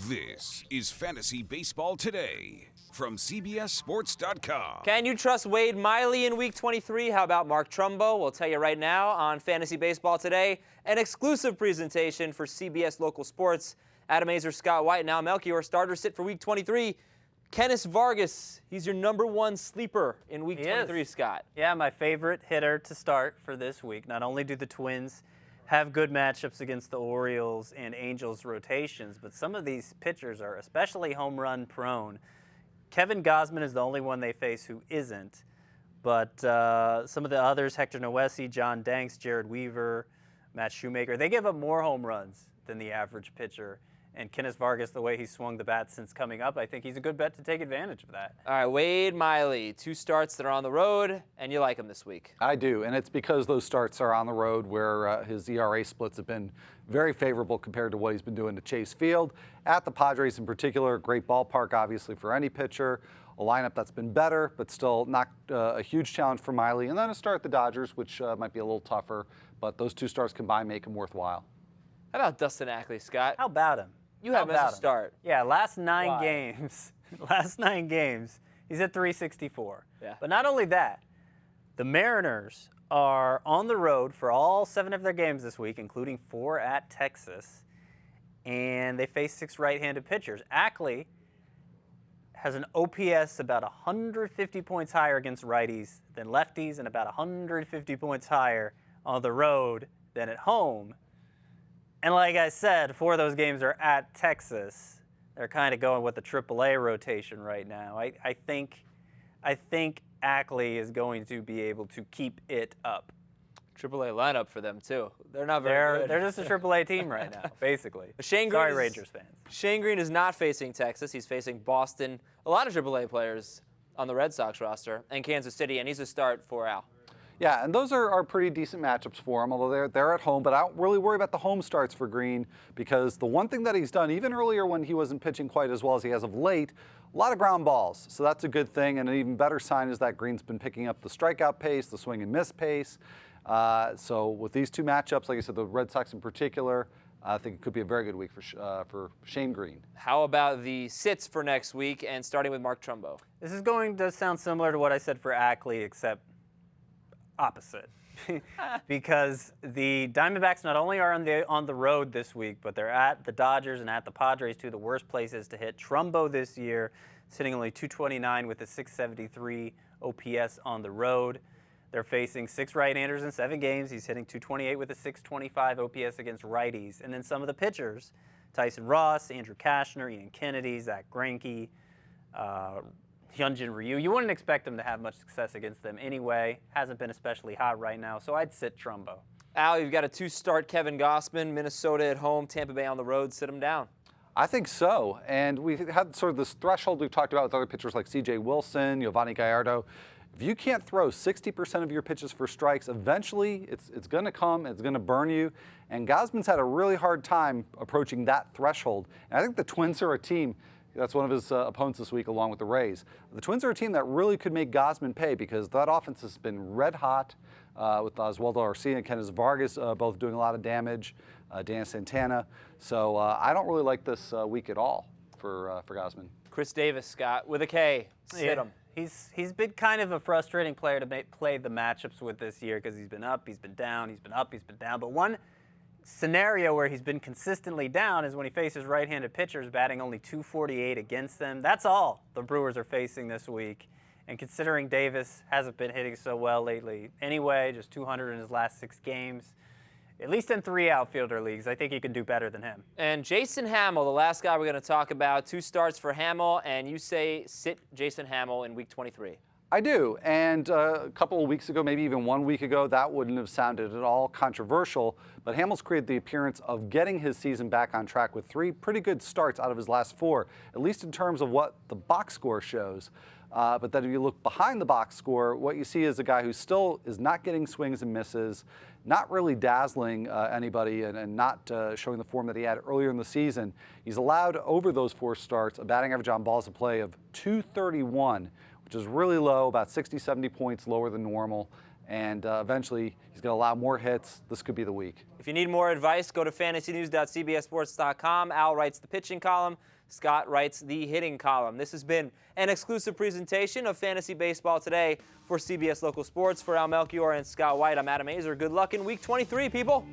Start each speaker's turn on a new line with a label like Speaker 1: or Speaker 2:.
Speaker 1: This is Fantasy Baseball Today from CBSSports.com.
Speaker 2: Can you trust Wade Miley in Week 23? How about Mark Trumbo? We'll tell you right now on Fantasy Baseball Today, an exclusive presentation for CBS Local Sports. Adam Azer, Scott White, now Melchior, starter sit for Week 23. Kenneth Vargas, he's your number one sleeper in Week 23, Scott.
Speaker 3: Yeah, my favorite hitter to start for this week. Not only do the Twins have good matchups against the Orioles and Angels rotations, but some of these pitchers are especially home run prone. Kevin Gausman is the only one they face who isn't, but some of the others, Hector Noesi, John Danks, Jared Weaver, Matt Shoemaker, they give up more home runs than the average pitcher. And Kenneth Vargas, the way he swung the bat since coming up, I think he's a good bet to take advantage of that.
Speaker 2: All right, Wade Miley, 2 starts that are on the road, and you like him this week.
Speaker 4: I do, and it's because those starts are on the road where his ERA splits have been very favorable compared to what he's been doing to Chase Field. At the Padres in particular, great ballpark, obviously, for any pitcher. A lineup that's been better, but still not a huge challenge for Miley. And then a start at the Dodgers, which might be a little tougher, but those 2 starts combined make him worthwhile.
Speaker 2: How about Dustin Ackley, Scott?
Speaker 3: How about him?
Speaker 2: You have him as a start.
Speaker 3: Yeah, last 9 games, he's at 364.
Speaker 2: Yeah.
Speaker 3: But not only that, the Mariners are on the road for all 7 of their games this week, including 4 at Texas, and they face 6 right-handed pitchers. Ackley has an OPS about 150 points higher against righties than lefties and about 150 points higher on the road than at home. And like I said, 4 of those games are at Texas. They're kind of going with the AAA rotation right now. I think Ackley is going to be able to keep it up.
Speaker 2: AAA lineup for them, too. They're not very good.
Speaker 3: They're just a AAA team right now, basically.
Speaker 2: Sorry,
Speaker 3: Rangers fans.
Speaker 2: Shane Green is not facing Texas. He's facing Boston, a lot of AAA players on the Red Sox roster, and Kansas City, and he's a start for Al.
Speaker 4: Yeah, and those are pretty decent matchups for him, although they're at home. But I don't really worry about the home starts for Green because the one thing that he's done, even earlier when he wasn't pitching quite as well as he has of late, a lot of ground balls. So that's a good thing. And an even better sign is that Green's been picking up the strikeout pace, the swing and miss pace. So with these 2 matchups, like I said, the Red Sox in particular, I think it could be a very good week for Shane Green.
Speaker 2: How about the sits for next week, and starting with Mark Trumbo?
Speaker 3: This is going to sound similar to what I said for Ackley, except opposite. Because the Diamondbacks not only are on the road this week, but they're at the Dodgers and at the Padres, 2 of the worst places to hit. Trumbo this year, sitting only 229 with a 673 OPS on the road. They're facing 6 right-handers in 7 games. He's hitting 228 with a 625 OPS against righties. And then some of the pitchers, Tyson Ross, Andrew Kashner, Ian Kennedy, Zach Greinke, Hyunjin Ryu. You wouldn't expect him to have much success against them anyway. Hasn't been especially hot right now, so I'd sit Trumbo.
Speaker 2: Al, you've got a 2-start Kevin Gausman, Minnesota at home, Tampa Bay on the road. Sit him down.
Speaker 4: I think so. And we've had sort of this threshold we've talked about with other pitchers like C.J. Wilson, Giovanni Gallardo. If you can't throw 60% of your pitches for strikes, eventually it's going to come, it's going to burn you. And Gausman's had a really hard time approaching that threshold. And I think the Twins are a team. That's one of his opponents this week, along with the Rays. The Twins are a team that really could make Gausman pay because that offense has been red hot with Oswaldo Arcia and Kenneth Vargas both doing a lot of damage, Dan Santana. So I don't really like this week at all for Gausman.
Speaker 2: Chris Davis, Scott, with a K. Sit him.
Speaker 3: He's been kind of a frustrating player to play the matchups with this year because he's been up, he's been down, he's been up, he's been down. But one scenario where he's been consistently down is when he faces right-handed pitchers batting only 248 against them. That's all the Brewers are facing this week. And considering Davis hasn't been hitting so well lately anyway, just 200 in his last 6 games, at least in 3 outfielder leagues, I think he can do better than him.
Speaker 2: And Jason Hamill, the last guy we're going to talk about, 2 starts for Hamill, and you say sit Jason Hamill in Week 23.
Speaker 4: I do, and a couple of weeks ago, maybe even 1 week ago, that wouldn't have sounded at all controversial, but Hamill's created the appearance of getting his season back on track with 3 pretty good starts out of his last 4, at least in terms of what the box score shows. But then if you look behind the box score, what you see is a guy who still is not getting swings and misses, not really dazzling anybody and not showing the form that he had earlier in the season. He's allowed over those 4 starts a batting average on balls in play of .231, which is really low, about 60, 70 points lower than normal. and eventually he's going to allow more hits. This could be the week.
Speaker 2: If you need more advice, go to fantasynews.cbssports.com. Al writes the pitching column. Scott writes the hitting column. This has been an exclusive presentation of Fantasy Baseball Today for CBS Local Sports. For Al Melchior and Scott White, I'm Adam Azer. Good luck in Week 23, people.